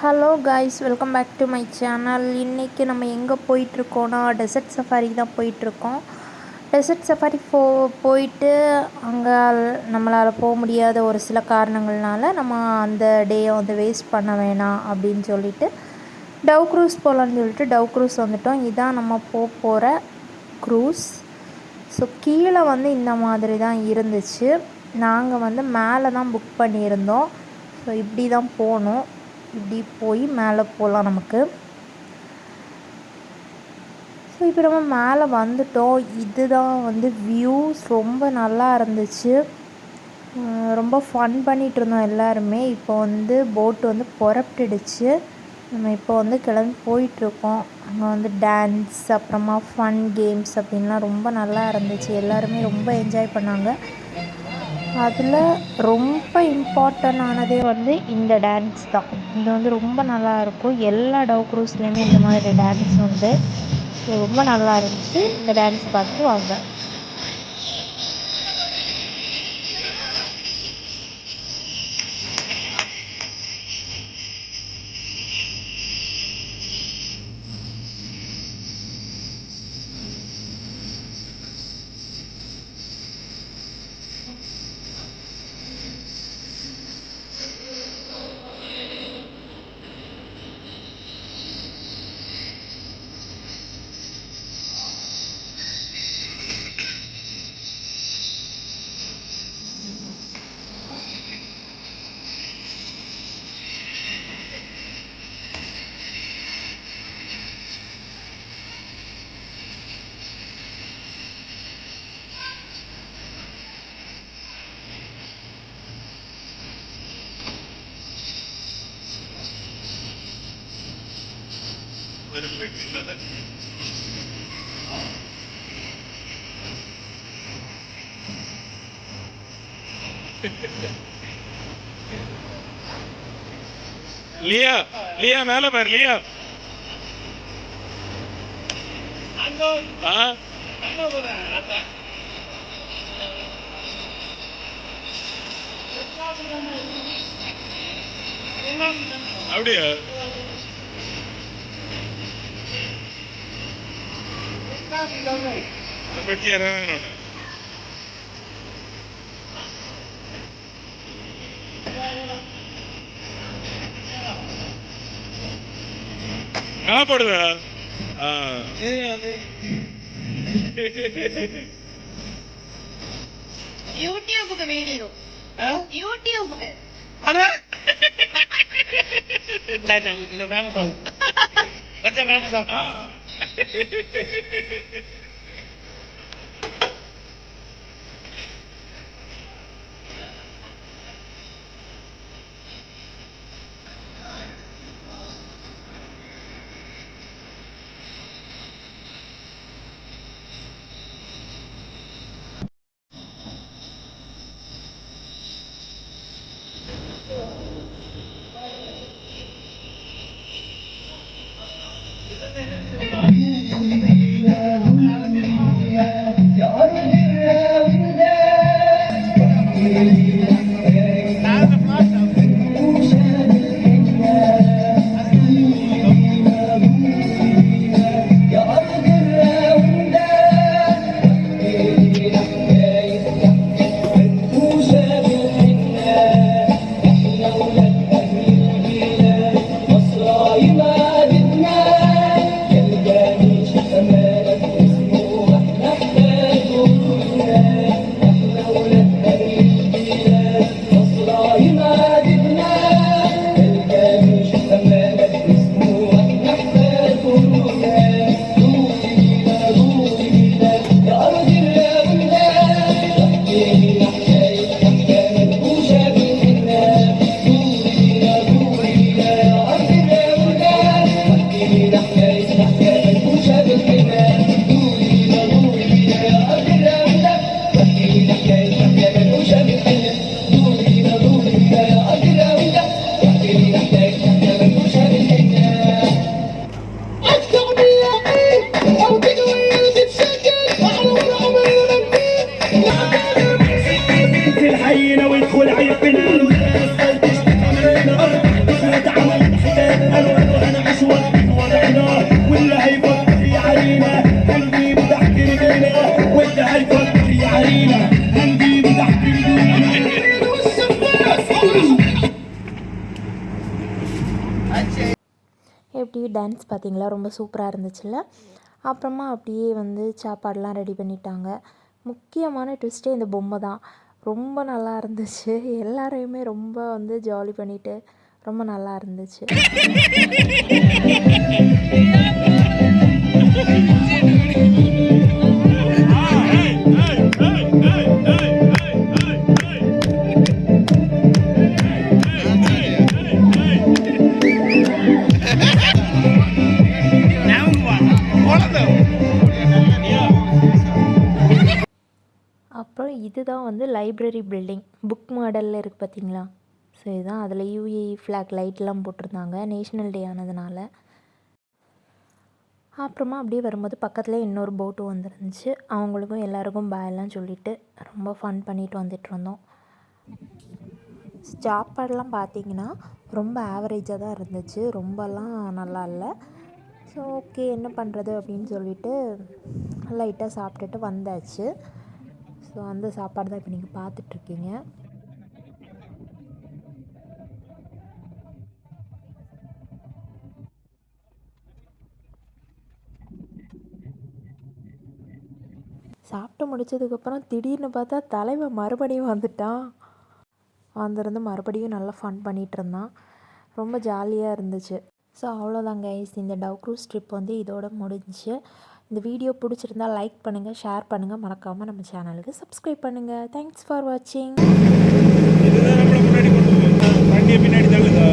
Hello guys, welcome back to my channel. இன்றைக்கி நம்ம எங்கே போயிட்டுருக்கோன்னா டெசர்ட் சஃபாரி தான் போயிட்டுருக்கோம். டெசர்ட் சஃபாரி போயிட்டு அங்கே நம்மளால் போக முடியாத ஒரு சில காரணங்கள்னால நம்ம அந்த டேயை வந்து வேஸ்ட் பண்ண வேணாம் அப்படின்னு சொல்லிட்டு டவ் க்ரூஸ் போகலான்னு சொல்லிட்டு டவ் க்ரூஸ் வந்துவிட்டோம். இதான் நம்ம போகிற க்ரூஸ். ஸோ கீழே வந்து இந்த மாதிரி தான் இருந்துச்சு. நாங்கள் வந்து மேலே தான் புக் பண்ணியிருந்தோம். ஸோ இப்படி தான் போகணும். இப்படி போய் மேலே போகலாம் நமக்கு. ஸோ இப்போ நம்ம மேலே வந்துட்டோம். இதுதான் வந்து வியூஸ் ரொம்ப நல்லா இருந்துச்சு. ரொம்ப ஃபன் பண்ணிகிட்டு இருந்தோம் எல்லாருமே. இப்போ வந்து போட்டு வந்து புறப்பட்டுடுச்சு. நம்ம இப்போ வந்து கிளம்பி போயிட்டுருக்கோம். அங்கே வந்து டான்ஸ், அப்புறமா ஃபன் கேம்ஸ் அப்படின்லாம் ரொம்ப நல்லா இருந்துச்சு. எல்லாருமே ரொம்ப என்ஜாய் பண்ணாங்க. அதில் ரொம்ப இம்பார்ட்டண்டானதே வந்து இந்த டான்ஸ் தான். இது வந்து ரொம்ப நல்லாயிருக்கும். எல்லா டவ் க்ரூஸ்லேயுமே இந்த மாதிரி டான்ஸ் உண்டு. ரொம்ப நல்லா இருந்துச்சு. இந்த டான்ஸ் பார்த்து வாங்க. லியா லியா மேல பாரு லியா. அப்படியா? போடுதா? யூடியூபுக்கு வீடியோ, யூடியூபுக்கு الحي لو يدخل عيب بنا எப்படி டான்ஸ் பார்த்தீங்களா, ரொம்ப சூப்பராக இருந்துச்சுல்ல. அப்புறமா அப்படியே வந்து சாப்பாடெலாம் ரெடி பண்ணிட்டாங்க. முக்கியமான ட்விஸ்ட்டே இந்த பொம்மை தான். ரொம்ப நல்லா இருந்துச்சு. எல்லாரையுமே ரொம்ப வந்து ஜாலி பண்ணிட்டு ரொம்ப நல்லா இருந்துச்சு. அப்புறம் இதுதான் வந்து லைப்ரரி பில்டிங். புக் மாடலில் இருக்குது பார்த்தீங்களா. ஸோ இதுதான் அதில் யூஏஇ ஃப்ளாக் லைட்லாம் போட்டிருந்தாங்க நேஷ்னல் டே ஆனதுனால. அப்புறமா அப்படியே வரும்போது பக்கத்தில் இன்னொரு போட்டும் வந்துருந்துச்சு. அவங்களுக்கும் எல்லாருக்கும் பாயெல்லாம் சொல்லிவிட்டு ரொம்ப ஃபன் பண்ணிட்டு வந்துட்டுருந்தோம். சாப்பாடெலாம் பார்த்திங்கன்னா ரொம்ப ஆவரேஜாக தான் இருந்துச்சு, ரொம்பலாம் நல்லா இல்லை. ஸோ ஓகே என்ன பண்ணுறது அப்படின்னு சொல்லிட்டு லைட்டாக சாப்பிட்டுட்டு வந்தாச்சு. ஸோ அந்த சாப்பாடு தான் இப்போ நீங்கள் பார்த்துட்ருக்கீங்க. சாப்பிட்டு முடித்ததுக்கப்புறம் திடீர்னு பார்த்தா தலைவன் மறுபடியும் வந்துட்டான். வந்திருந்து மறுபடியும் நல்லா ஃபன் பண்ணிகிட்டு இருந்தான். ரொம்ப ஜாலியாக இருந்துச்சு. ஸோ அவ்வளோதான் கைஸ், இந்த டவ் க்ரூஸ் ட்ரிப் வந்து இதோட முடிஞ்சிச்சு. இந்த வீடியோ பிடிச்சிருந்தா லைக் பண்ணுங்கள், ஷேர் பண்ணுங்கள், மறக்காமல் நம்ம சேனலுக்கு சப்ஸ்கிரைப் பண்ணுங்கள். தேங்க்ஸ் ஃபார் வாட்சிங். இதுதான் நம்மளை முன்னாடி கொண்டு போகுது. வண்டியை பின்னாடி தள்ளுதா.